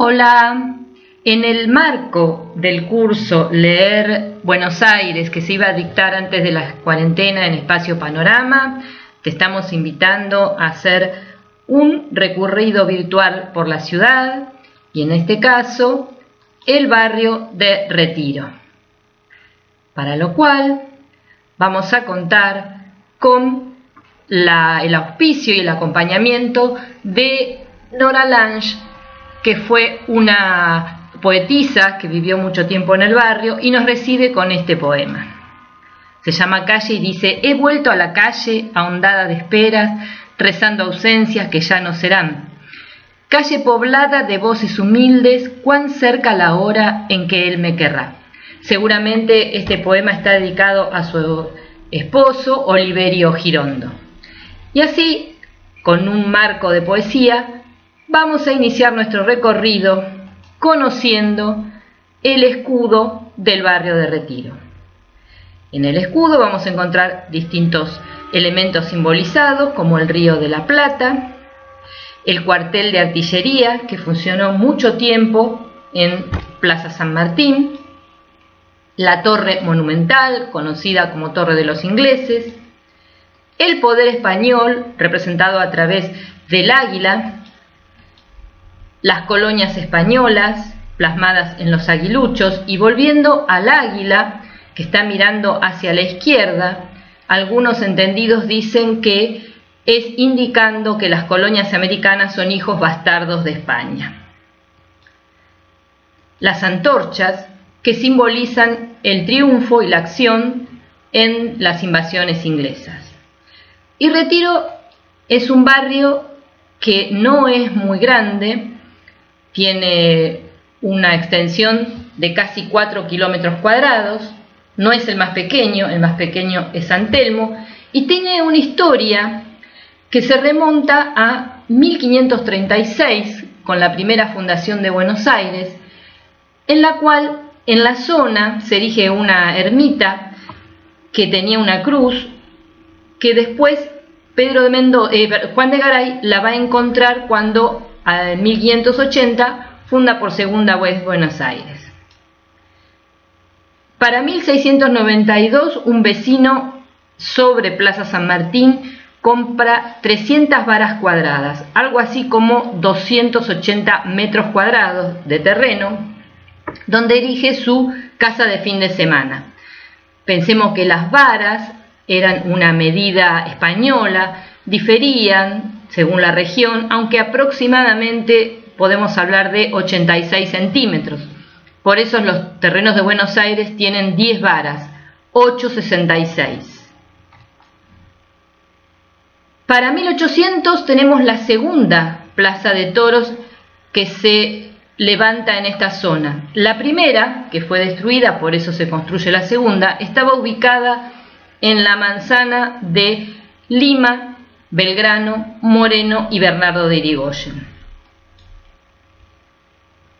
Hola, en el marco del curso Leer Buenos Aires que se iba a dictar antes de la cuarentena en Espacio Panorama, te estamos invitando a hacer un recorrido virtual por la ciudad y en este caso el barrio de Retiro, para lo cual vamos a contar con el auspicio y el acompañamiento de Nora Lange, que fue una poetisa que vivió mucho tiempo en el barrio y nos recibe con este poema. Se llama Calle y dice: he vuelto a la calle ahondada de esperas, rezando ausencias que ya no serán. Calle poblada de voces humildes, cuán cerca la hora en que él me querrá. Seguramente este poema está dedicado a su esposo, Oliverio Girondo. Y así, con un marco de poesía, vamos a iniciar nuestro recorrido conociendo el escudo del barrio de Retiro. En el escudo vamos a encontrar distintos elementos simbolizados, como el Río de la Plata, el cuartel de artillería que funcionó mucho tiempo en Plaza San Martín, la torre monumental, conocida como Torre de los Ingleses, el poder español, representado a través del águila, las colonias españolas plasmadas en los aguiluchos, y volviendo al águila que está mirando hacia la izquierda, algunos entendidos dicen que es indicando que las colonias americanas son hijos bastardos de España. Las antorchas que simbolizan el triunfo y la acción en las invasiones inglesas. Y Retiro es un barrio que no es muy grande, tiene una extensión de casi 4 kilómetros cuadrados, no es el más pequeño es San Telmo, y tiene una historia que se remonta a 1536, con la primera fundación de Buenos Aires, en la cual en la zona se erige una ermita que tenía una cruz, que después Juan de Garay la va a encontrar cuando en 1580 funda por segunda vez Buenos Aires. Para 1692 un vecino sobre Plaza San Martín compra 300 varas cuadradas, algo así como 280 metros cuadrados de terreno, donde erige su casa de fin de semana. Pensemos que las varas eran una medida española, diferían según la región, aunque aproximadamente podemos hablar de 86 centímetros. Por eso los terrenos de Buenos Aires tienen 10 varas, 8,66. Para 1800 tenemos la segunda plaza de toros que se levanta en esta zona. La primera, que fue destruida, por eso se construye la segunda, estaba ubicada en la manzana de Lima, Belgrano, Moreno y Bernardo de Irigoyen.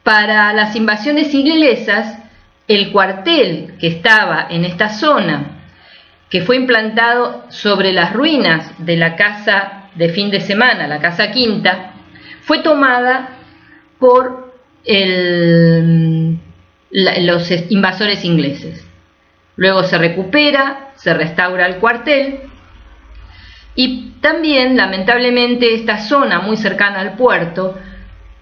Para las invasiones inglesas, el cuartel que estaba en esta zona, que fue implantado sobre las ruinas de la casa de fin de semana, la Casa Quinta, fue tomada por los invasores ingleses. Luego se recupera, se restaura el cuartel. Y también, lamentablemente, esta zona muy cercana al puerto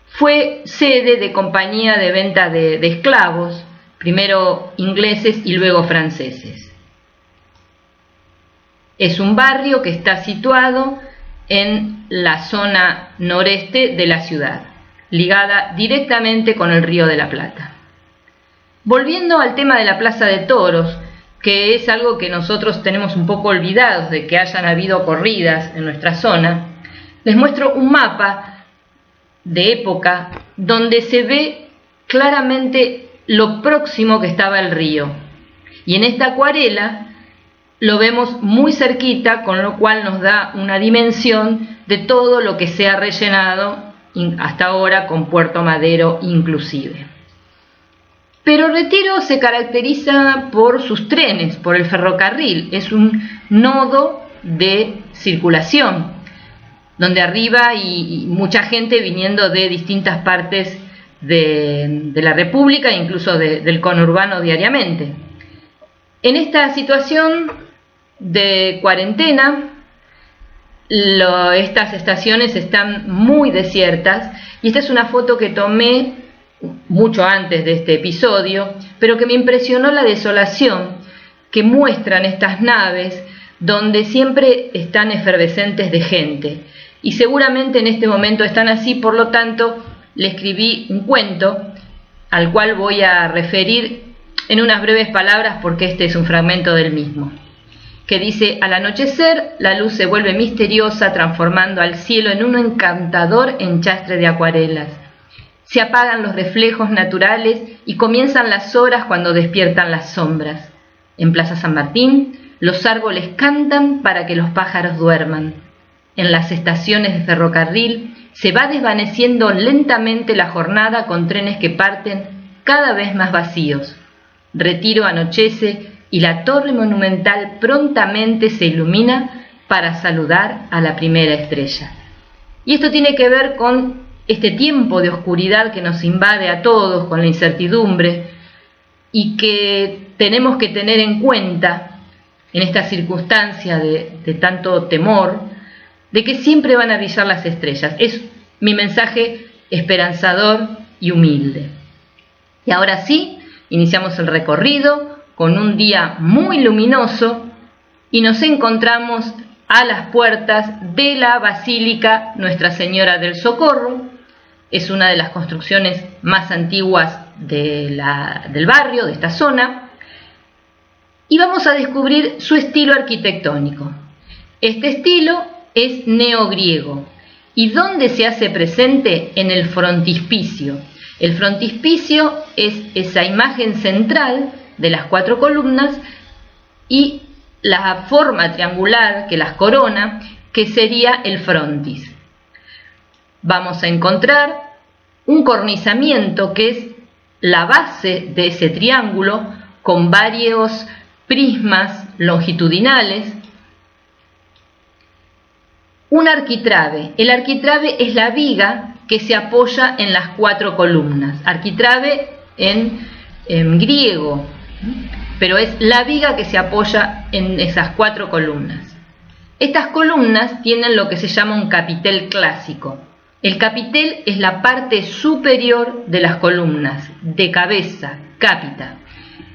fue sede de compañía de venta de esclavos, primero ingleses y luego franceses. Es un barrio que está situado en la zona noreste de la ciudad, ligada directamente con el Río de la Plata. Volviendo al tema de la Plaza de Toros, que es algo que nosotros tenemos un poco olvidados de que hayan habido corridas en nuestra zona, les muestro un mapa de época donde se ve claramente lo próximo que estaba el río. Y en esta acuarela lo vemos muy cerquita, con lo cual nos da una dimensión de todo lo que se ha rellenado hasta ahora con Puerto Madero inclusive. Pero Retiro se caracteriza por sus trenes, por el ferrocarril. Es un nodo de circulación, donde arriba y mucha gente viniendo de distintas partes de la República e incluso del conurbano diariamente. En esta situación de cuarentena, estas estaciones están muy desiertas y esta es una foto que tomé mucho antes de este episodio, pero que me impresionó la desolación que muestran estas naves donde siempre están efervescentes de gente y seguramente en este momento están así. Por lo tanto, le escribí un cuento al cual voy a referir en unas breves palabras porque este es un fragmento del mismo, que dice: al anochecer la luz se vuelve misteriosa, transformando al cielo en un encantador enchastre de acuarelas. Se apagan los reflejos naturales y comienzan las horas cuando despiertan las sombras. En Plaza San Martín, los árboles cantan para que los pájaros duerman. En las estaciones de ferrocarril se va desvaneciendo lentamente la jornada con trenes que parten cada vez más vacíos. Retiro anochece y la torre monumental prontamente se ilumina para saludar a la primera estrella. Y esto tiene que ver con este tiempo de oscuridad que nos invade a todos, con la incertidumbre, y que tenemos que tener en cuenta en esta circunstancia de tanto temor, de que siempre van a brillar las estrellas. Es mi mensaje esperanzador y humilde. Y ahora sí, iniciamos el recorrido con un día muy luminoso y nos encontramos a las puertas de la Basílica Nuestra Señora del Socorro. Es una de las construcciones más antiguas del barrio, de esta zona, y vamos a descubrir su estilo arquitectónico. Este estilo es neogriego. ¿Y dónde se hace presente? En el frontispicio. El frontispicio es esa imagen central de las 4 columnas y la forma triangular que las corona, que sería el frontis. Vamos a encontrar un cornisamiento que es la base de ese triángulo con varios prismas longitudinales. Un arquitrabe. El arquitrabe es la viga que se apoya en las 4 columnas. Arquitrabe en griego, pero es la viga que se apoya en esas 4 columnas. Estas columnas tienen lo que se llama un capitel clásico. El capitel es la parte superior de las columnas, de cabeza, cápita.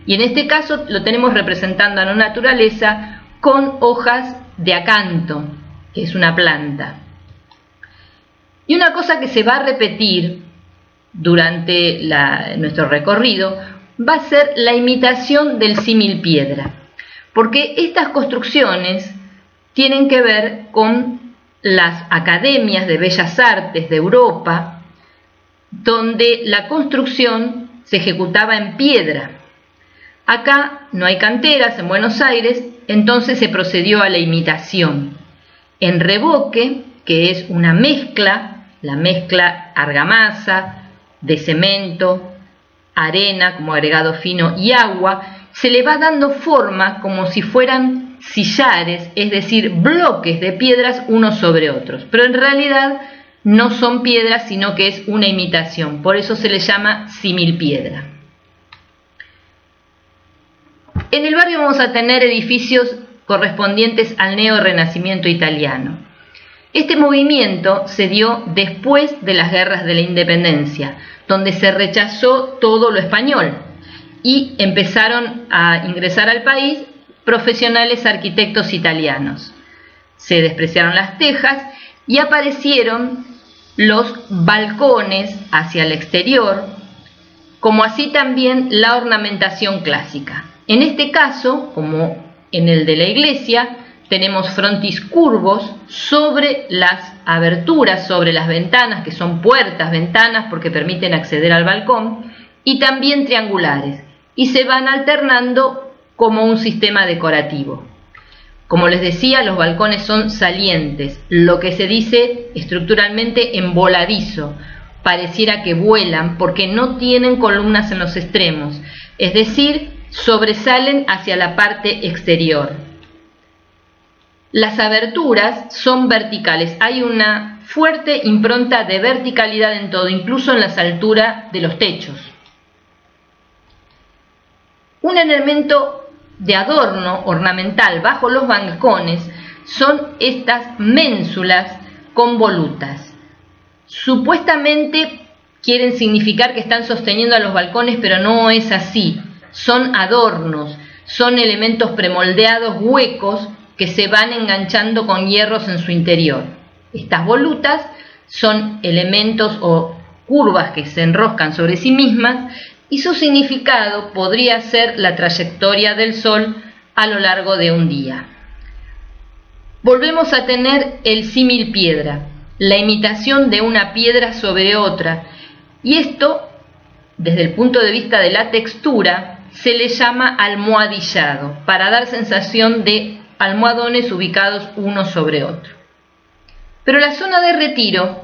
Y en este caso lo tenemos representando a la naturaleza con hojas de acanto, que es una planta. Y una cosa que se va a repetir durante nuestro recorrido va a ser la imitación del símil piedra, porque estas construcciones tienen que ver con las academias de bellas artes de Europa, donde la construcción se ejecutaba en piedra. Acá no hay canteras en Buenos Aires, entonces se procedió a la imitación en revoque, que es una mezcla, la mezcla argamasa de cemento, arena como agregado fino y agua. Se le va dando forma como si fueran sillares, es decir, bloques de piedras unos sobre otros, pero en realidad no son piedras, sino que es una imitación, por eso se le llama símil piedra. En el barrio vamos a tener edificios correspondientes al neorrenacimiento italiano. Este movimiento se dio después de las guerras de la independencia, donde se rechazó todo lo español y empezaron a ingresar al país profesionales arquitectos italianos. Se despreciaron las tejas y aparecieron los balcones hacia el exterior, como así también la ornamentación clásica. En este caso, como en el de la iglesia, tenemos frontis curvos sobre las aberturas, sobre las ventanas, que son puertas, ventanas, porque permiten acceder al balcón, y también triangulares, y se van alternando como un sistema decorativo. Como les decía, los balcones son salientes, lo que se dice estructuralmente en voladizo, pareciera que vuelan porque no tienen columnas en los extremos, es decir, sobresalen hacia la parte exterior. Las aberturas son verticales, hay una fuerte impronta de verticalidad en todo, incluso en las alturas de los techos. Un elemento de adorno ornamental bajo los balcones son estas ménsulas con volutas. Supuestamente quieren significar que están sosteniendo a los balcones, pero no es así. Son adornos, son elementos premoldeados huecos que se van enganchando con hierros en su interior. Estas volutas son elementos o curvas que se enroscan sobre sí mismas y su significado podría ser la trayectoria del Sol a lo largo de un día. Volvemos a tener el símil piedra, la imitación de una piedra sobre otra, y esto, desde el punto de vista de la textura, se le llama almohadillado, para dar sensación de almohadones ubicados uno sobre otro. Pero la zona de Retiro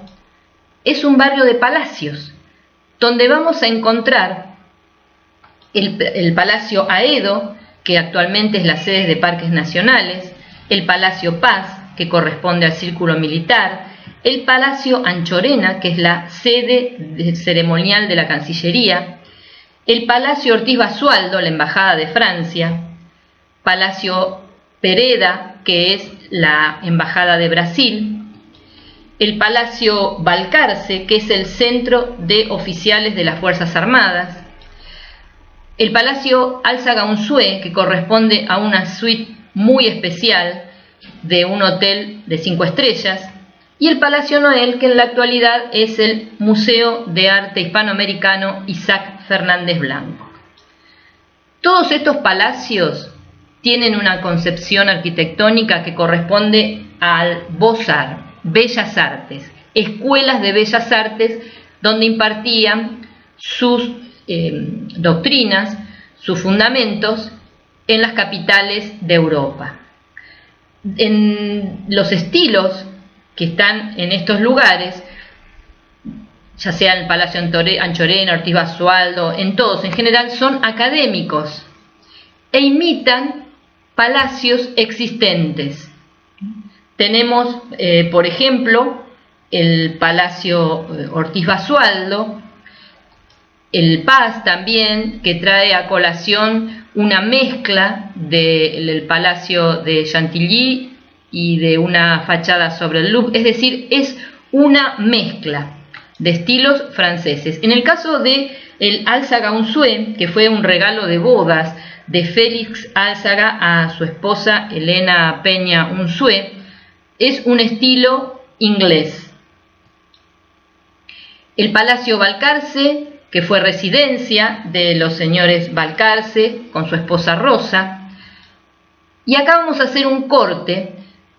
es un barrio de palacios, donde vamos a encontrar el Palacio Aedo, que actualmente es la sede de Parques Nacionales, el Palacio Paz, que corresponde al Círculo Militar, el Palacio Anchorena, que es la sede ceremonial de la Cancillería, el Palacio Ortiz Basualdo, la Embajada de Francia, Palacio Pereda, que es la Embajada de Brasil, el Palacio Balcarce, que es el centro de oficiales de las Fuerzas Armadas, el Palacio Álzaga Unzué, que corresponde a una suite muy especial de un hotel de 5 estrellas, y el Palacio Noel, que en la actualidad es el Museo de Arte Hispanoamericano Isaac Fernández Blanco. Todos estos palacios tienen una concepción arquitectónica que corresponde al Beaux-Arts, Bellas Artes, escuelas de Bellas Artes donde impartían sus doctrinas, sus fundamentos en las capitales de Europa. En los estilos que están en estos lugares, ya sea el Palacio Anchorena, Ortiz Basualdo, en todos en general son académicos e imitan palacios existentes. Tenemos, por ejemplo, el Palacio Ortiz Basualdo, el Paz también, que trae a colación una mezcla del Palacio de Chantilly y de una fachada sobre el Louvre, es decir, es una mezcla de estilos franceses. En el caso de el Álzaga Unzué, que fue un regalo de bodas de Félix Álzaga a su esposa Elena Peña Unzué, es un estilo inglés. El Palacio Balcarce, que fue residencia de los señores Balcarce con su esposa Rosa. Y acá vamos a hacer un corte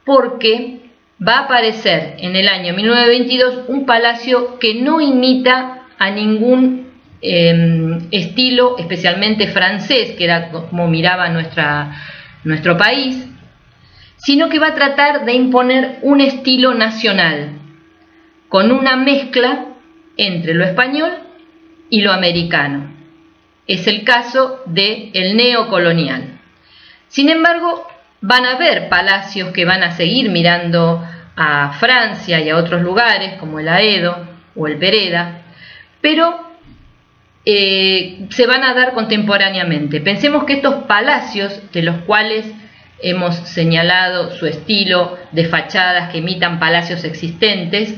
porque va a aparecer en el año 1922 un palacio que no imita a ningún estilo, especialmente francés, que era como miraba nuestro país, sino que va a tratar de imponer un estilo nacional, con una mezcla entre lo español y lo americano. Es el caso del neocolonial. Sin embargo, van a haber palacios que van a seguir mirando a Francia y a otros lugares, como el Aedo o el Pereda, pero se van a dar contemporáneamente. Pensemos que estos palacios, de los cuales hemos señalado su estilo de fachadas que imitan palacios existentes,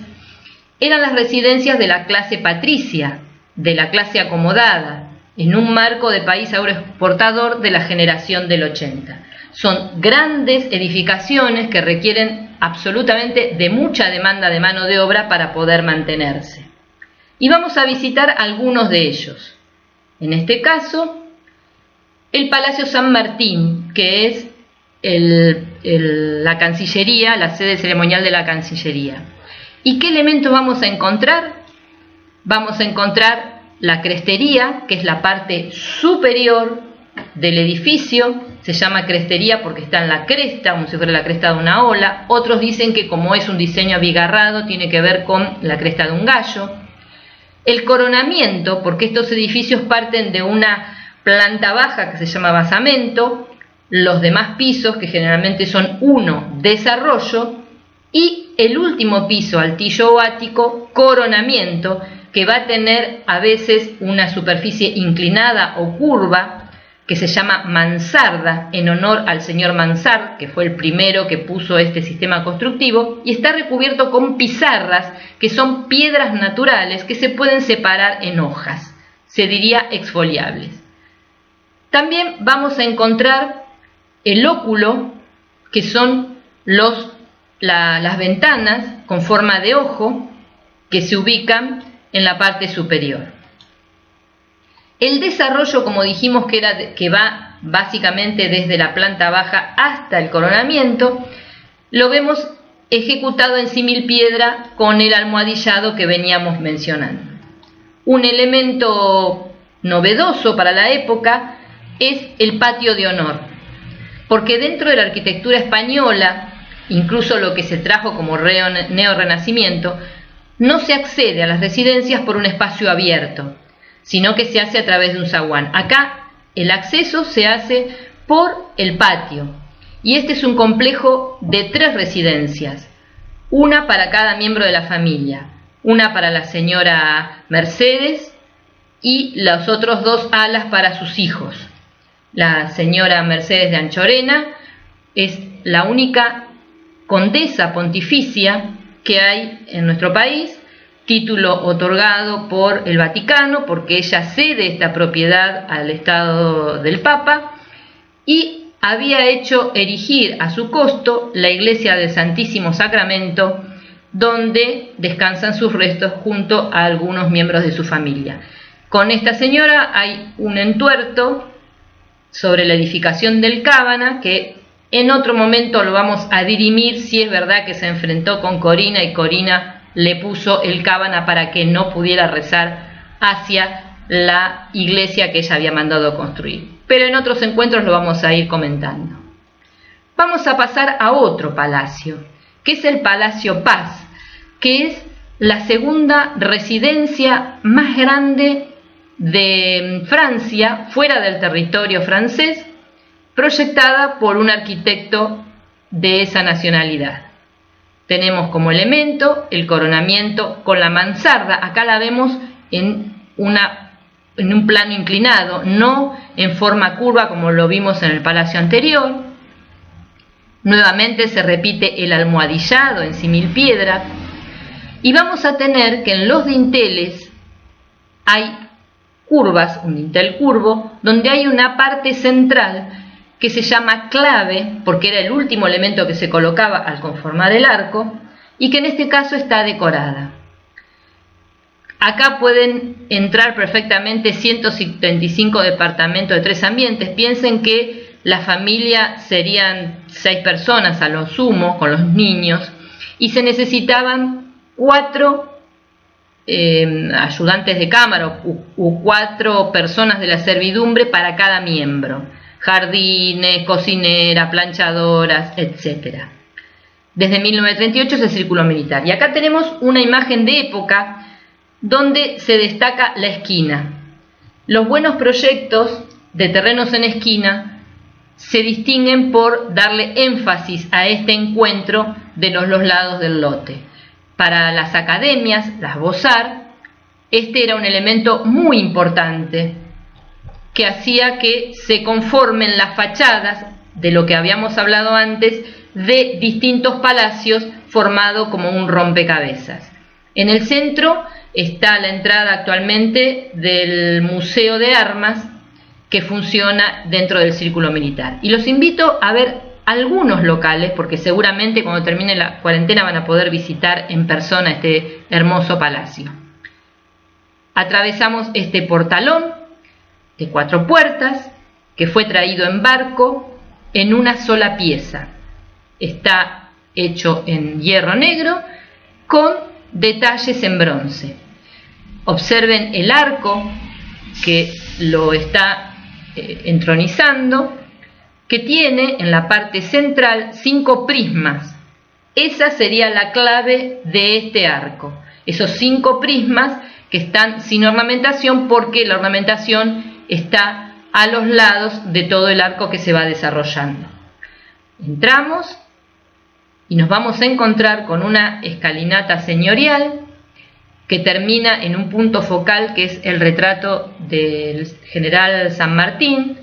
eran las residencias de la clase patricia, de la clase acomodada, en un marco de país agroexportador de la generación del 80. Son grandes edificaciones que requieren absolutamente de mucha demanda de mano de obra para poder mantenerse. Y vamos a visitar algunos de ellos. En este caso, el Palacio San Martín, que es la Cancillería, la sede ceremonial de la Cancillería. ¿Y qué elementos vamos a encontrar? Vamos a encontrar la crestería, que es la parte superior del edificio. Se llama crestería porque está en la cresta, como si fuera la cresta de una ola. Otros dicen que como es un diseño abigarrado, tiene que ver con la cresta de un gallo. El coronamiento, porque estos edificios parten de una planta baja que se llama basamento, los demás pisos, que generalmente son uno, desarrollo, y el último piso, altillo o ático, coronamiento, que va a tener a veces una superficie inclinada o curva, que se llama mansarda, en honor al señor Mansart, que fue el primero que puso este sistema constructivo, y está recubierto con pizarras, que son piedras naturales que se pueden separar en hojas, se diría exfoliables. También vamos a encontrar el óculo, que son las ventanas con forma de ojo, que se ubican en la parte superior. El desarrollo, como dijimos que va básicamente desde la planta baja hasta el coronamiento, lo vemos ejecutado en símil piedra con el almohadillado que veníamos mencionando. Un elemento novedoso para la época es el patio de honor, porque dentro de la arquitectura española, incluso lo que se trajo como neorrenacimiento, no se accede a las residencias por un espacio abierto, sino que se hace a través de un zaguán. Acá el acceso se hace por el patio, y este es un complejo de 3 residencias, una para cada miembro de la familia, una para la señora Mercedes y los otros 2 alas para sus hijos. La señora Mercedes de Anchorena es la única condesa pontificia que hay en nuestro país, título otorgado por el Vaticano, porque ella cede esta propiedad al Estado del Papa, y había hecho erigir a su costo la iglesia del Santísimo Sacramento, donde descansan sus restos junto a algunos miembros de su familia. Con esta señora hay un entuerto sobre la edificación del Cábana, que en otro momento lo vamos a dirimir si es verdad que se enfrentó con Corina y Corina le puso el Cábana para que no pudiera rezar hacia la iglesia que ella había mandado construir. Pero en otros encuentros lo vamos a ir comentando. Vamos a pasar a otro palacio, que es el Palacio Paz, que es la segunda residencia más grande de Francia, fuera del territorio francés, proyectada por un arquitecto de esa nacionalidad. Tenemos como elemento el coronamiento con la mansarda. Acá la vemos en un plano inclinado, no en forma curva como lo vimos en el palacio anterior. Nuevamente se repite el almohadillado en símil piedra. Y vamos a tener que en los dinteles hay curvas, un dintel curvo, donde hay una parte central que se llama clave, porque era el último elemento que se colocaba al conformar el arco, y que en este caso está decorada. Acá pueden entrar perfectamente 175 departamentos de 3 ambientes. Piensen que la familia serían 6 personas a lo sumo, con los niños, y se necesitaban 4 ayudantes de cámara u 4 personas de la servidumbre para cada miembro. Jardines, cocineras, planchadoras, etc. Desde 1938 es el círculo militar. Y acá tenemos una imagen de época donde se destaca la esquina. Los buenos proyectos de terrenos en esquina se distinguen por darle énfasis a este encuentro de los 2 lados del lote. Para las academias, las Beaux-Arts, este era un elemento muy importante que hacía que se conformen las fachadas de lo que habíamos hablado antes de distintos palacios formado como un rompecabezas. En el centro está la entrada actualmente del Museo de Armas, que funciona dentro del círculo militar. Y los invito a ver algunos locales, porque seguramente cuando termine la cuarentena van a poder visitar en persona este hermoso palacio. Atravesamos este portalón de 4 puertas, que fue traído en barco en una sola pieza. Está hecho en hierro negro con detalles en bronce. Observen el arco que lo está entronizando, que tiene en la parte central 5 prismas. Esa sería la clave de este arco. Esos 5 prismas que están sin ornamentación, porque la ornamentación está a los lados de todo el arco que se va desarrollando. Entramos y nos vamos a encontrar con una escalinata señorial que termina en un punto focal que es el retrato del general San Martín.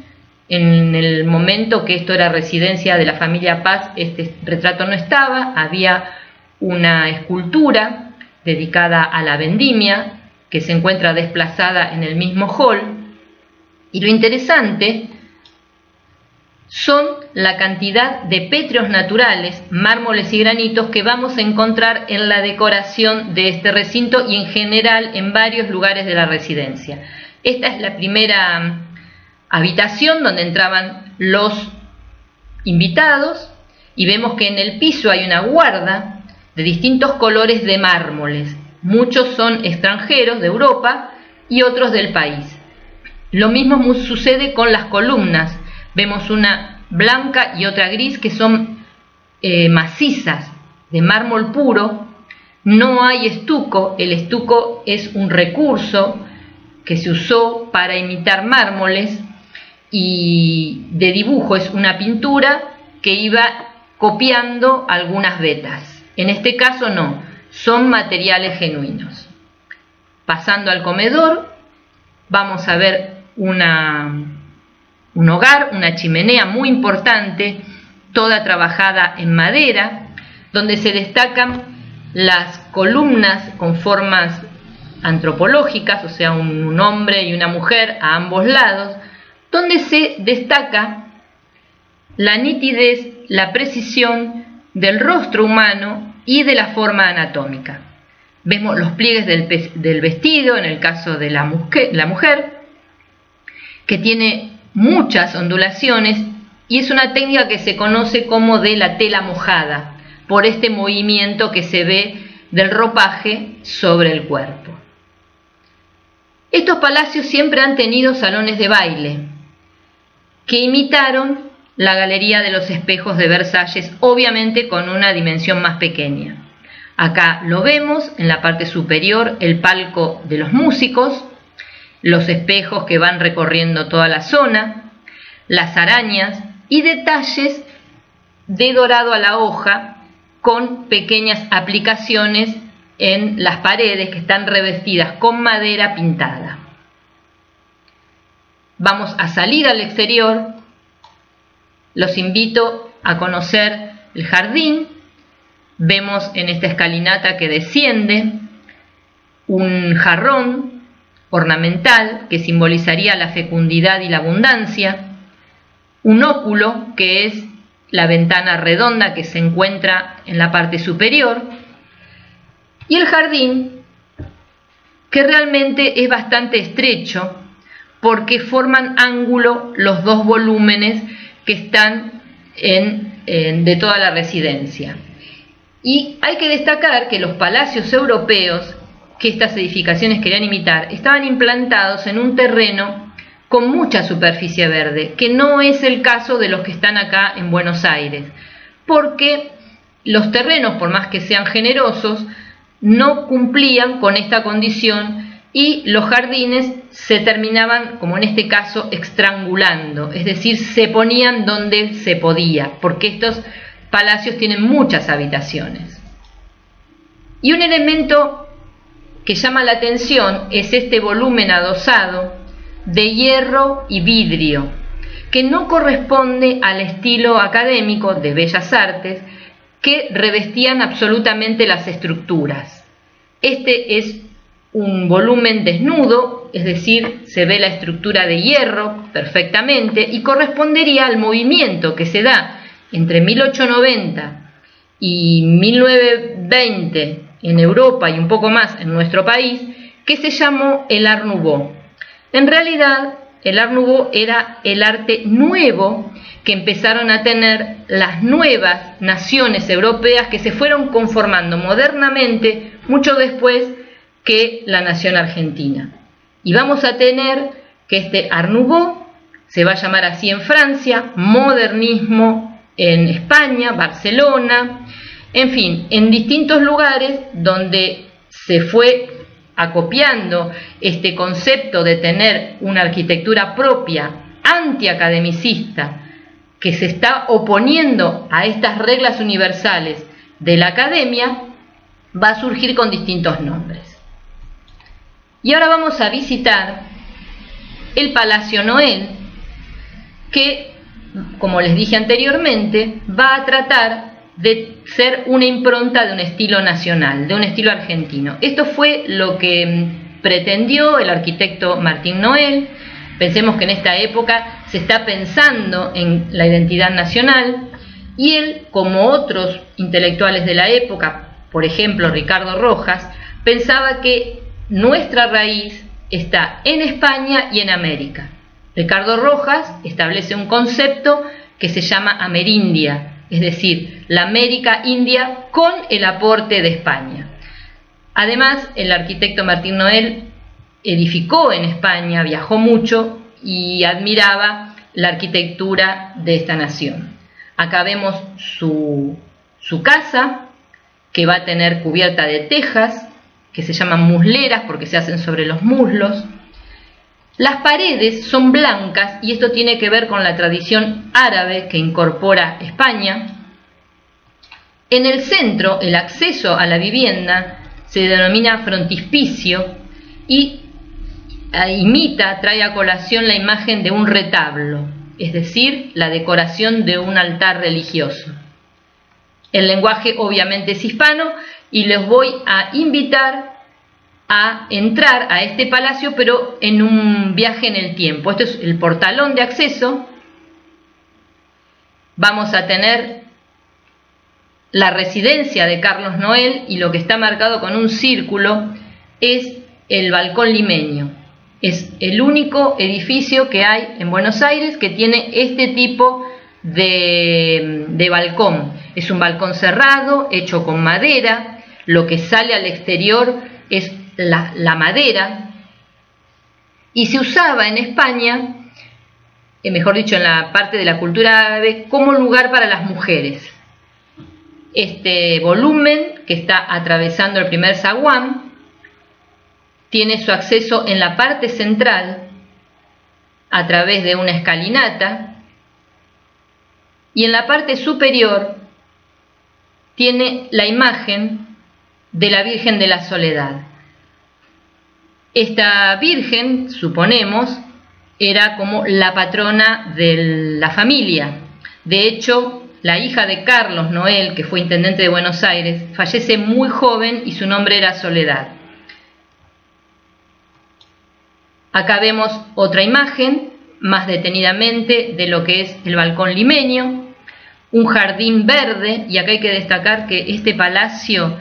En el momento que esto era residencia de la familia Paz, este retrato no estaba, había una escultura dedicada a la vendimia que se encuentra desplazada en el mismo hall, y lo interesante son la cantidad de pétreos naturales, mármoles y granitos que vamos a encontrar en la decoración de este recinto y en general en varios lugares de la residencia. Esta es la primera habitación donde entraban los invitados y vemos que en el piso hay una guarda de distintos colores de mármoles. Muchos son extranjeros de Europa y otros del país. Lo mismo sucede con las columnas. Vemos una blanca y otra gris que son macizas, de mármol puro. No hay estuco. El estuco es un recurso que se usó para imitar mármoles, y de dibujo es una pintura que iba copiando algunas vetas. En este caso no, son materiales genuinos. Pasando al comedor, vamos a ver un hogar, una chimenea muy importante, toda trabajada en madera, donde se destacan las columnas con formas antropológicas, o sea, un hombre y una mujer a ambos lados, donde se destaca la nitidez, la precisión del rostro humano y de la forma anatómica. Vemos los pliegues del vestido, en el caso de la mujer, que tiene muchas ondulaciones, y es una técnica que se conoce como de la tela mojada, por este movimiento que se ve del ropaje sobre el cuerpo. Estos palacios siempre han tenido salones de baile, que imitaron la Galería de los Espejos de Versalles, obviamente con una dimensión más pequeña. Acá lo vemos, en la parte superior, el palco de los músicos, los espejos que van recorriendo toda la zona, las arañas y detalles de dorado a la hoja con pequeñas aplicaciones en las paredes que están revestidas con madera pintada. Vamos a salir al exterior. Los invito a conocer el jardín. Vemos en esta escalinata que desciende un jarrón ornamental que simbolizaría la fecundidad y la abundancia, un óculo que es la ventana redonda que se encuentra en la parte superior, y el jardín que realmente es bastante estrecho porque forman ángulo los dos volúmenes que están de toda la residencia. Y hay que destacar que los palacios europeos que estas edificaciones querían imitar estaban implantados en un terreno con mucha superficie verde, que no es el caso de los que están acá en Buenos Aires, porque los terrenos, por más que sean generosos, no cumplían con esta condición y los jardines se terminaban, como en este caso, estrangulando, es decir, se ponían donde se podía, porque estos palacios tienen muchas habitaciones. Y un elemento que llama la atención es este volumen adosado de hierro y vidrio, que no corresponde al estilo académico de Bellas Artes que revestían absolutamente las estructuras. Este es un volumen desnudo, es decir, se ve la estructura de hierro perfectamente y correspondería al movimiento que se da entre 1890 y 1920 en Europa y un poco más en nuestro país, que se llamó el Art Nouveau. En realidad, el Art Nouveau era el arte nuevo que empezaron a tener las nuevas naciones europeas que se fueron conformando modernamente mucho después que la nación argentina. Y vamos a tener que este Art Nouveau se va a llamar así en Francia, modernismo en España, Barcelona, en fin, en distintos lugares donde se fue acopiando este concepto de tener una arquitectura propia, antiacademicista, que se está oponiendo a estas reglas universales de la academia va a surgir con distintos nombres. Y ahora vamos a visitar el Palacio Noel, que, como les dije anteriormente, va a tratar de ser una impronta de un estilo nacional, de un estilo argentino. Esto fue lo que pretendió el arquitecto Martín Noel. Pensemos que en esta época se está pensando en la identidad nacional y él, como otros intelectuales de la época, por ejemplo Ricardo Rojas, pensaba que nuestra raíz está en España y en América. Ricardo Rojas establece un concepto que se llama Amerindia, es decir, la América India con el aporte de España. Además, el arquitecto Martín Noel edificó en España, viajó mucho y admiraba la arquitectura de esta nación. Acá vemos su casa, que va a tener cubierta de tejas, que se llaman musleras porque se hacen sobre los muslos. Las paredes son blancas y esto tiene que ver con la tradición árabe que incorpora España. En el centro, el acceso a la vivienda se denomina frontispicio y trae a colación la imagen de un retablo, es decir, la decoración de un altar religioso. El lenguaje obviamente es hispano y les voy a invitar a entrar a este palacio, pero en un viaje en el tiempo. Este es el portalón de acceso. Vamos a tener la residencia de Carlos Noel y lo que está marcado con un círculo es el balcón limeño. Es el único edificio que hay en Buenos Aires que tiene este tipo de balcón. Es un balcón cerrado, hecho con madera. Lo que sale al exterior es la madera. Y se usaba en España, mejor dicho, en la parte de la cultura árabe, como lugar para las mujeres. Este volumen que está atravesando el primer zaguán tiene su acceso en la parte central a través de una escalinata y en la parte superior tiene la imagen de la Virgen de la Soledad. Esta Virgen, suponemos, era como la patrona de la familia. De hecho, la hija de Carlos Noel, que fue intendente de Buenos Aires, fallece muy joven y su nombre era Soledad. Acá vemos otra imagen, más detenidamente, de lo que es el balcón limeño, un jardín verde, y acá hay que destacar que este palacio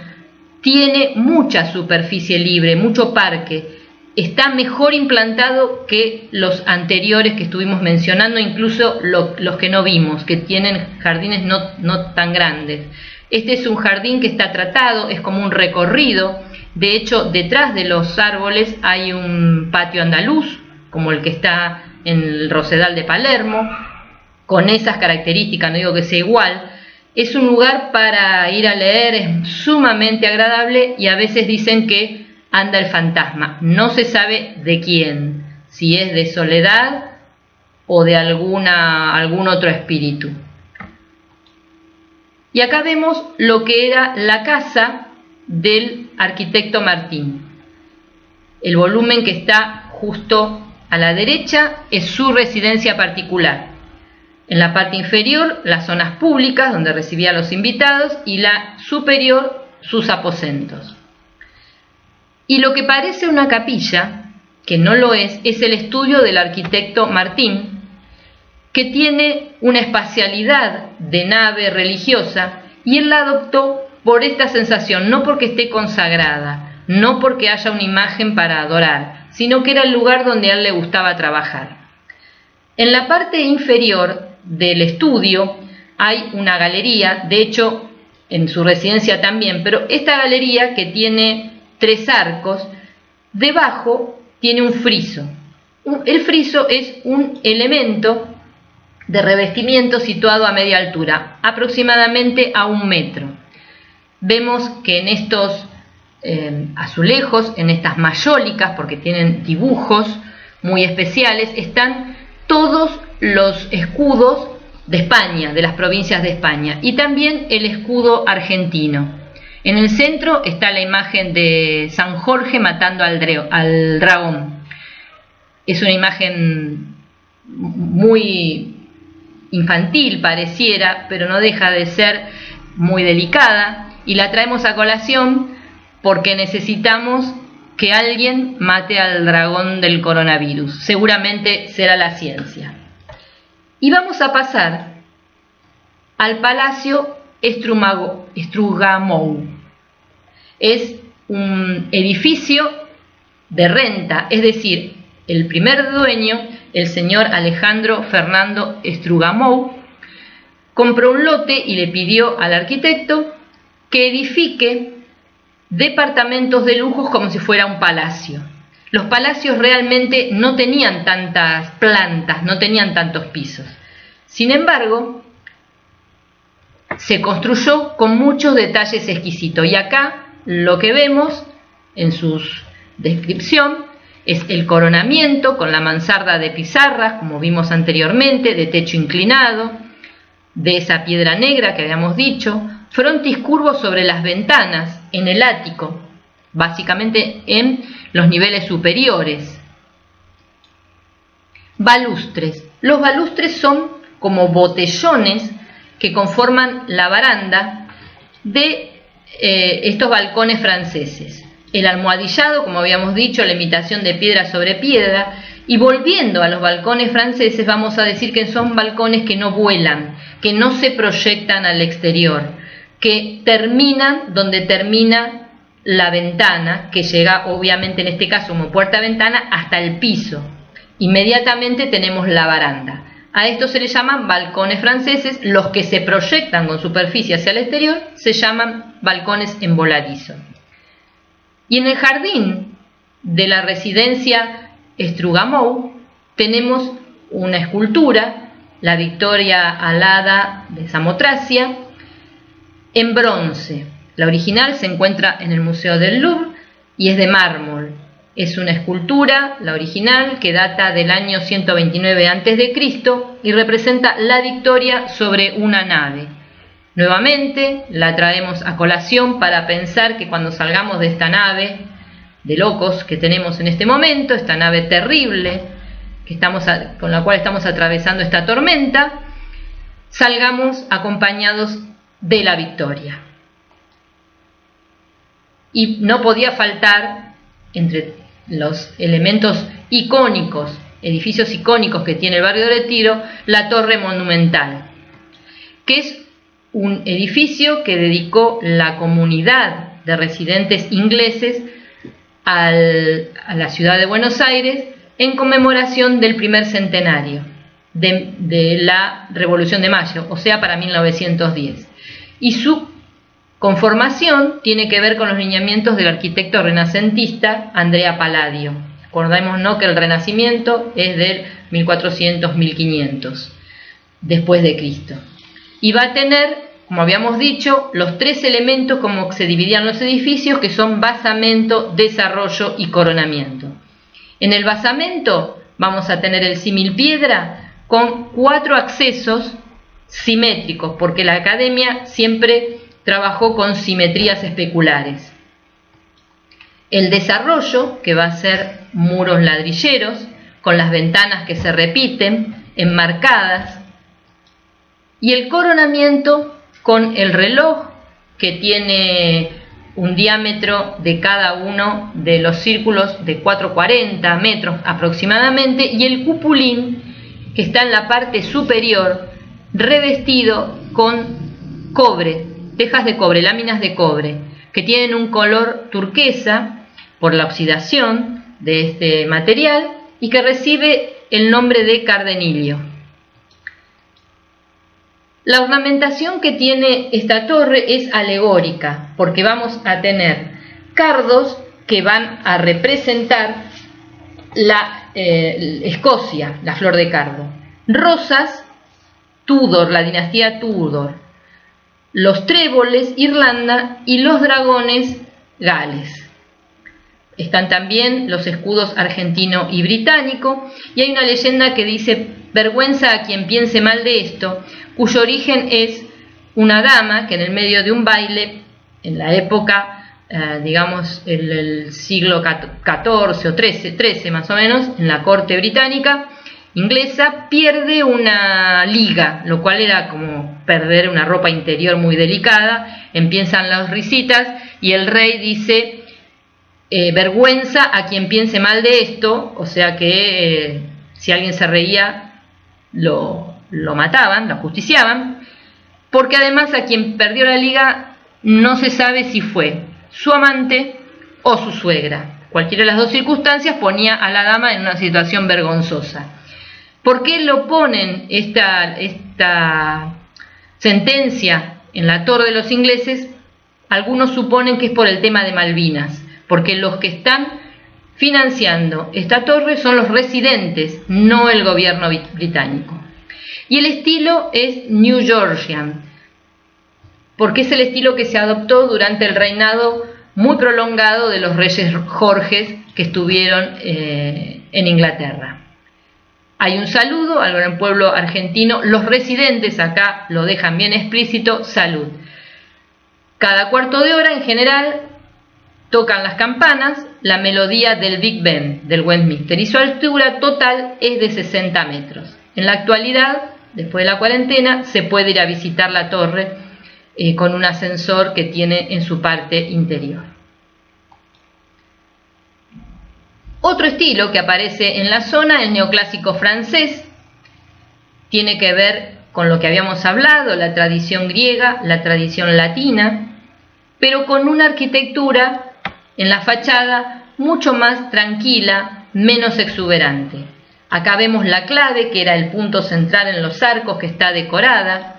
tiene mucha superficie libre, mucho parque, está mejor implantado que los anteriores que estuvimos mencionando, incluso los que no vimos, que tienen jardines no tan grandes. Este es un jardín que está tratado, es como un recorrido. De hecho, detrás de los árboles hay un patio andaluz, como el que está en el Rosedal de Palermo, con esas características, no digo que sea igual. Es un lugar para ir a leer, es sumamente agradable y a veces dicen que anda el fantasma. No se sabe de quién, si es de Soledad o de algún otro espíritu. Y acá vemos lo que era la casa del arquitecto Martín. El volumen que está justo a la derecha es su residencia particular. En la parte inferior, las zonas públicas donde recibía a los invitados y la superior, sus aposentos. Y lo que parece una capilla, que no lo es el estudio del arquitecto Martín, que tiene una espacialidad de nave religiosa y él la adoptó por esta sensación, no porque esté consagrada, no porque haya una imagen para adorar, sino que era el lugar donde a él le gustaba trabajar. En la parte inferior del estudio hay una galería, de hecho en su residencia también, pero esta galería que tiene 3 arcos, debajo tiene un friso. El friso es un elemento de revestimiento situado a media altura, aproximadamente a 1 metro. Vemos que en estos azulejos, en estas mayólicas, porque tienen dibujos muy especiales, están todos los escudos de España, de las provincias de España, y también el escudo argentino. En el centro está la imagen de San Jorge matando al dragón. Es una imagen muy infantil, pareciera, pero no deja de ser muy delicada, y la traemos a colación porque necesitamos que alguien mate al dragón del coronavirus. Seguramente será la ciencia. Y vamos a pasar al Palacio Estrugamou. Es un edificio de renta, es decir, el primer dueño, el señor Alejandro Fernando Estrugamou, compró un lote y le pidió al arquitecto que edifique departamentos de lujos como si fuera un palacio. Los palacios realmente no tenían tantas plantas, no tenían tantos pisos. Sin embargo, se construyó con muchos detalles exquisitos. Y acá lo que vemos en su descripción es el coronamiento con la mansarda de pizarras, como vimos anteriormente, de techo inclinado, de esa piedra negra que habíamos dicho, frontis curvos sobre las ventanas en el ático, básicamente en los niveles superiores. Balustres. Los balustres son como botellones que conforman la baranda de estos balcones franceses. El almohadillado, como habíamos dicho, la imitación de piedra sobre piedra. Y volviendo a los balcones franceses, vamos a decir que son balcones que no vuelan, que no se proyectan al exterior, que terminan donde termina la ventana, que llega obviamente en este caso como puerta-ventana hasta el piso. Inmediatamente tenemos la baranda. A esto se le llaman balcones franceses. Los que se proyectan con superficie hacia el exterior se llaman balcones en voladizo. Y en el jardín de la residencia Estrugamou tenemos una escultura, la Victoria Alada de Samotracia, en bronce. La original se encuentra en el Museo del Louvre y es de mármol. Es una escultura, la original, que data del año 129 a.C. y representa la victoria sobre una nave. Nuevamente la traemos a colación para pensar que cuando salgamos de esta nave de locos que tenemos en este momento, esta nave terrible con la cual estamos atravesando esta tormenta, salgamos acompañados de la victoria. Y no podía faltar, entre los elementos icónicos, edificios icónicos que tiene el barrio de Retiro, la Torre Monumental, que es un edificio que dedicó la comunidad de residentes ingleses a la ciudad de Buenos Aires en conmemoración del primer centenario de la Revolución de Mayo, o sea, para 1910. Y su conformación tiene que ver con los lineamientos del arquitecto renacentista Andrea Palladio. Acordémonos que el Renacimiento es del 1400-1500 después de Cristo. Y va a tener, como habíamos dicho, los tres elementos como se dividían los edificios, que son basamento, desarrollo y coronamiento. En el basamento vamos a tener el símil piedra con 4 accesos simétricos, porque la academia siempre trabajó con simetrías especulares. El desarrollo, que va a ser muros ladrilleros, con las ventanas que se repiten, enmarcadas. Y el coronamiento con el reloj, que tiene un diámetro de cada uno de los círculos de 440 metros aproximadamente, y el cupulín, que está en la parte superior, revestido con cobre, tejas de cobre, láminas de cobre, que tienen un color turquesa por la oxidación de este material y que recibe el nombre de cardenillo. La ornamentación que tiene esta torre es alegórica, porque vamos a tener cardos que van a representar la Escocia, la flor de cardo, rosas, Tudor, la dinastía Tudor, los tréboles, Irlanda, y los dragones, Gales. Están también los escudos argentino y británico, y hay una leyenda que dice: vergüenza a quien piense mal de esto, cuyo origen es una dama que en el medio de un baile, en la época, digamos, el siglo XIV o XIII más o menos, en la corte británica, inglesa, pierde una liga, lo cual era como perder una ropa interior muy delicada. Empiezan las risitas y el rey dice, vergüenza a quien piense mal de esto, o sea que si alguien se reía lo mataban, lo ajusticiaban, porque además a quien perdió la liga no se sabe si fue su amante o su suegra. Cualquiera de las dos circunstancias ponía a la dama en una situación vergonzosa. ¿Por qué lo ponen esta sentencia en la torre de los ingleses? Algunos suponen que es por el tema de Malvinas, porque los que están financiando esta torre son los residentes, no el gobierno británico. Y el estilo es New Georgian, porque es el estilo que se adoptó durante el reinado muy prolongado de los reyes Jorges que estuvieron en Inglaterra. Hay un saludo al gran pueblo argentino, los residentes acá lo dejan bien explícito, salud. Cada cuarto de hora en general tocan las campanas, la melodía del Big Ben, del Westminster, y su altura total es de 60 metros. En la actualidad, después de la cuarentena, se puede ir a visitar la torre con un ascensor que tiene en su parte interior. Otro estilo que aparece en la zona, el neoclásico francés, tiene que ver con lo que habíamos hablado, la tradición griega, la tradición latina, pero con una arquitectura en la fachada mucho más tranquila, menos exuberante. Acá vemos la clave, que era el punto central en los arcos, que está decorada.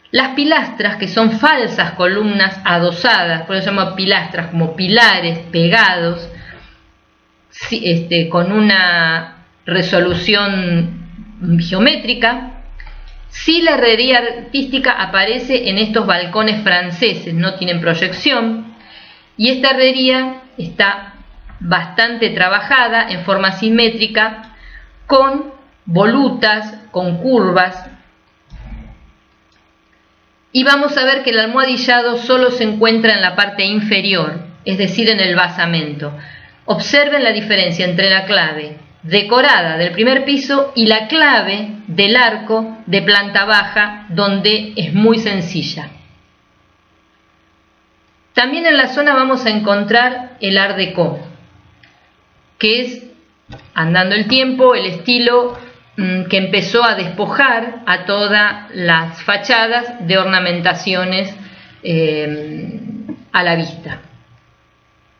Las pilastras, que son falsas columnas adosadas, por eso se llaman pilastras, como pilares pegados, con una resolución geométrica. Sí, la herrería artística aparece en estos balcones franceses, no tienen proyección, y esta herrería está bastante trabajada en forma simétrica, con volutas, con curvas. Y vamos a ver que el almohadillado solo se encuentra en la parte inferior, es decir, en el basamento. Observen la diferencia entre la clave decorada del primer piso y la clave del arco de planta baja, donde es muy sencilla. También en la zona vamos a encontrar el Art Deco, que es, andando el tiempo, el estilo que empezó a despojar a todas las fachadas de ornamentaciones a la vista.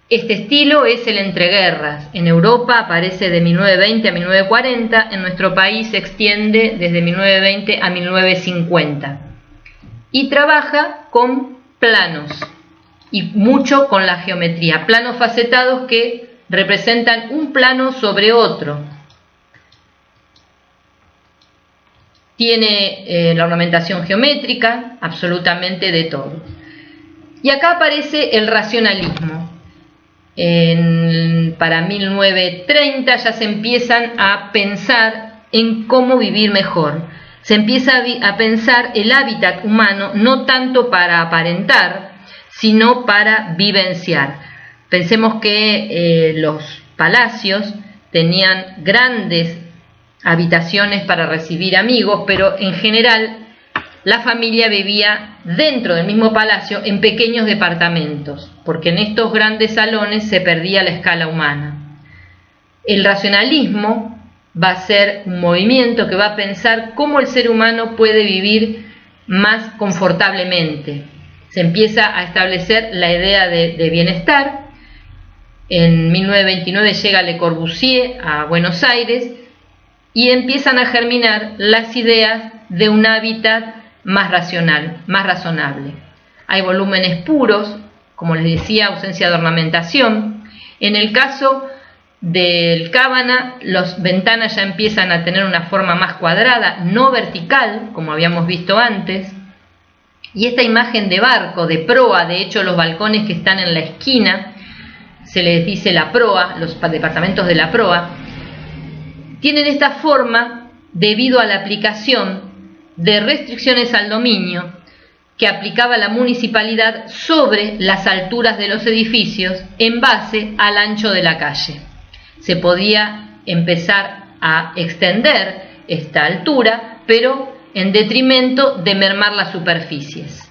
Este estilo es el entreguerras. En Europa aparece de 1920 a 1940, en nuestro país se extiende desde 1920 a 1950 y trabaja con planos y mucho con la geometría, planos facetados que representan un plano sobre otro. Tiene la ornamentación geométrica, absolutamente de todo. Y acá aparece el racionalismo. Para 1930 ya se empiezan a pensar en cómo vivir mejor. Se empieza a pensar el hábitat humano no tanto para aparentar, sino para vivenciar. Pensemos que los palacios tenían grandes habitaciones para recibir amigos, pero en general la familia vivía dentro del mismo palacio en pequeños departamentos, porque en estos grandes salones se perdía la escala humana. El racionalismo va a ser un movimiento que va a pensar cómo el ser humano puede vivir más confortablemente. Se empieza a establecer la idea de bienestar. En 1929 llega Le Corbusier a Buenos Aires y empiezan a germinar las ideas de un hábitat más racional, más razonable. Hay volúmenes puros, como les decía, ausencia de ornamentación. En el caso del Cábana, las ventanas ya empiezan a tener una forma más cuadrada, no vertical, como habíamos visto antes. Y esta imagen de barco, de proa, de hecho los balcones que están en la esquina, se les dice la proa, los departamentos de la proa, tienen esta forma debido a la aplicación de restricciones al dominio que aplicaba la municipalidad sobre las alturas de los edificios en base al ancho de la calle. Se podía empezar a extender esta altura, pero en detrimento de mermar las superficies.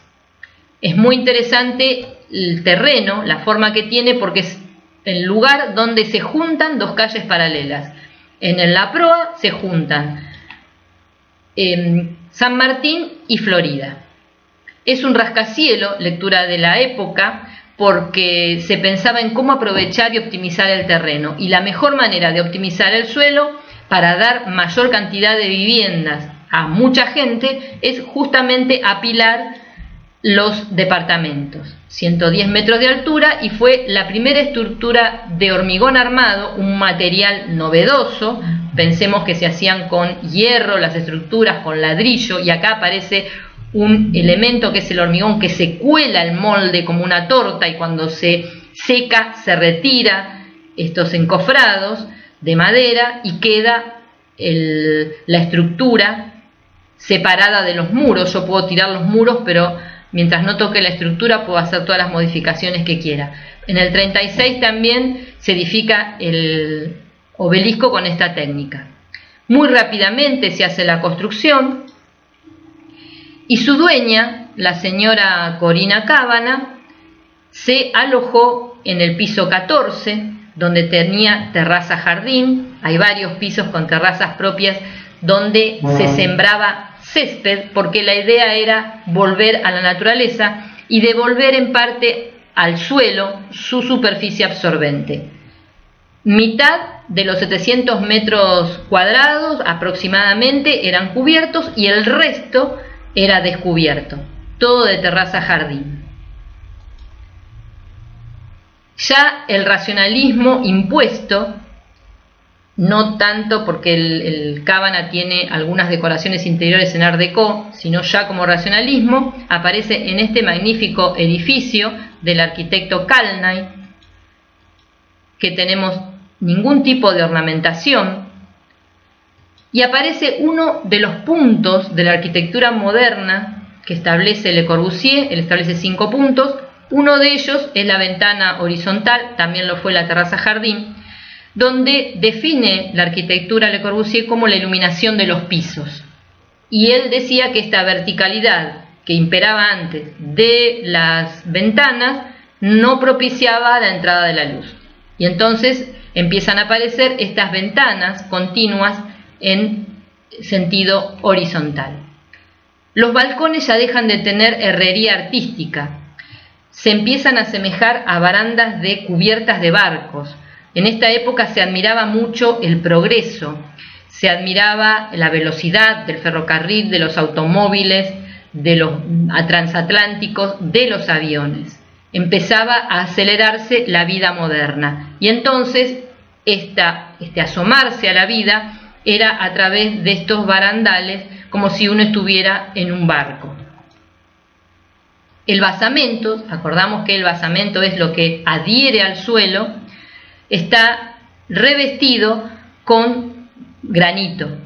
Es muy interesante el terreno, la forma que tiene, porque es el lugar donde se juntan dos calles paralelas. En la proa se juntan San Martín y Florida. Es un rascacielos, lectura de la época, porque se pensaba en cómo aprovechar y optimizar el terreno. Y la mejor manera de optimizar el suelo para dar mayor cantidad de viviendas a mucha gente es justamente apilar los departamentos. 110 metros de altura, y fue la primera estructura de hormigón armado, un material novedoso. Pensemos que se hacían con hierro las estructuras, con ladrillo, y acá aparece un elemento que es el hormigón, que se cuela el molde como una torta, y cuando se seca se retira estos encofrados de madera y queda la estructura separada de los muros. Yo puedo tirar los muros, pero mientras no toque la estructura puedo hacer todas las modificaciones que quiera. En el 36 también se edifica el obelisco con esta técnica. Muy rápidamente se hace la construcción, y su dueña, la señora Corina Cábana, se alojó en el piso 14, donde tenía terraza jardín. Hay varios pisos con terrazas propias donde se sembraba césped, porque la idea era volver a la naturaleza y devolver en parte al suelo su superficie absorbente. Mitad de los 700 metros cuadrados aproximadamente eran cubiertos y el resto era descubierto, todo de terraza jardín. Ya el racionalismo impuesto, no tanto porque el Cábana tiene algunas decoraciones interiores en Art Deco, sino ya como racionalismo, aparece en este magnífico edificio del arquitecto Kalnay, que tenemos ningún tipo de ornamentación, y aparece uno de los puntos de la arquitectura moderna que establece Le Corbusier. Él establece 5 puntos. Uno de ellos es la ventana horizontal, también lo fue la terraza jardín, donde define la arquitectura Le Corbusier como la iluminación de los pisos. Y él decía que esta verticalidad que imperaba antes de las ventanas no propiciaba la entrada de la luz. Y entonces empiezan a aparecer estas ventanas continuas en sentido horizontal. Los balcones ya dejan de tener herrería artística, se empiezan a asemejar a barandas de cubiertas de barcos. En esta época se admiraba mucho el progreso, se admiraba la velocidad del ferrocarril, de los automóviles, de los transatlánticos, de los aviones. Empezaba a acelerarse la vida moderna, y entonces este asomarse a la vida era a través de estos barandales, como si uno estuviera en un barco. El basamento, acordamos que el basamento es lo que adhiere al suelo, está revestido con granito.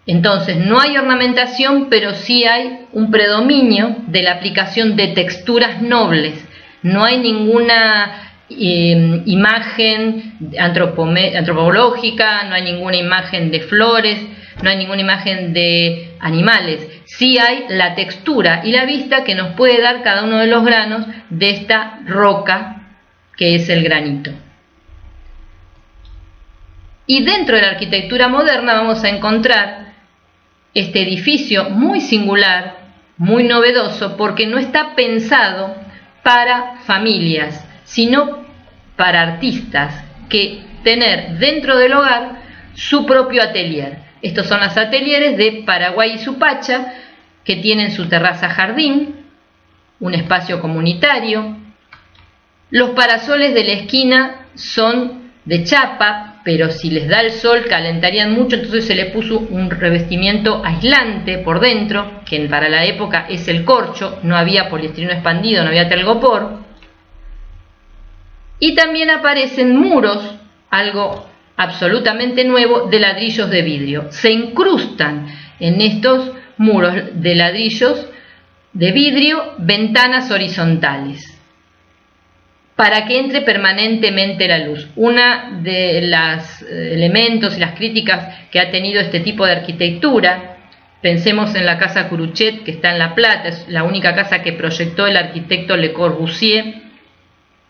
Entonces no hay ornamentación, pero sí hay un predominio de la aplicación de texturas nobles. No hay ninguna imagen antropológica, no hay ninguna imagen de flores, no hay ninguna imagen de animales. Sí hay la textura y la vista que nos puede dar cada uno de los granos de esta roca que es el granito. Y dentro de la arquitectura moderna vamos a encontrar este edificio muy singular, muy novedoso, porque no está pensado para familias, sino para artistas que tener dentro del hogar su propio atelier. Estos son los atelieres de Paraguay y Supacha, que tienen su terraza jardín, un espacio comunitario. Los parasoles de la esquina son de chapa, pero si les da el sol calentarían mucho, entonces se le puso un revestimiento aislante por dentro, que para la época es el corcho, no había poliestireno expandido, no había telgopor. Y también aparecen muros, algo absolutamente nuevo, de ladrillos de vidrio. Se incrustan en estos muros de ladrillos de vidrio, ventanas horizontales, para que entre permanentemente la luz. Una de los elementos y las críticas que ha tenido este tipo de arquitectura, pensemos en la casa Curuchet, que está en La Plata, es la única casa que proyectó el arquitecto Le Corbusier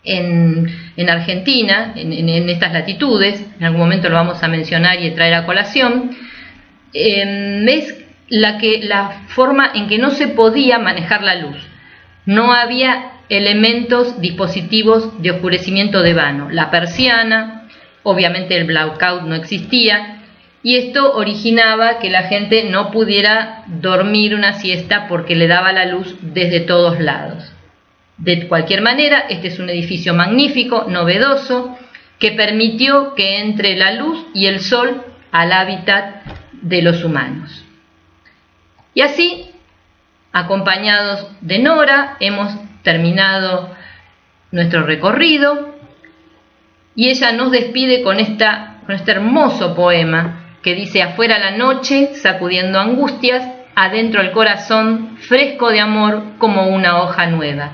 en Argentina, en estas latitudes, en algún momento lo vamos a mencionar y traer a colación, es la forma en que no se podía manejar la luz. No había elementos, dispositivos de oscurecimiento de vano. La persiana, obviamente el blackout no existía, y esto originaba que la gente no pudiera dormir una siesta porque le daba la luz desde todos lados. De cualquier manera, este es un edificio magnífico, novedoso, que permitió que entre la luz y el sol al hábitat de los humanos. Y así, acompañados de Nora, hemos terminado nuestro recorrido y ella nos despide con este hermoso poema que dice: afuera la noche, sacudiendo angustias, adentro el corazón, fresco de amor como una hoja nueva.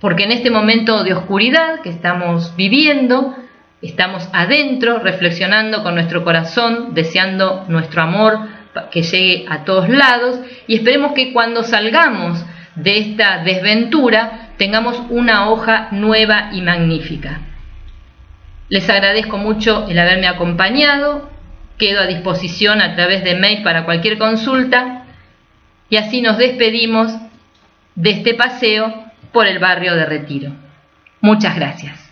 Porque en este momento de oscuridad que estamos viviendo, estamos adentro, reflexionando con nuestro corazón, deseando nuestro amor que llegue a todos lados, y esperemos que cuando salgamos de esta desventura tengamos una hoja nueva y magnífica. Les agradezco mucho el haberme acompañado, quedo a disposición a través de mail para cualquier consulta, y así nos despedimos de este paseo por el barrio de Retiro. Muchas gracias.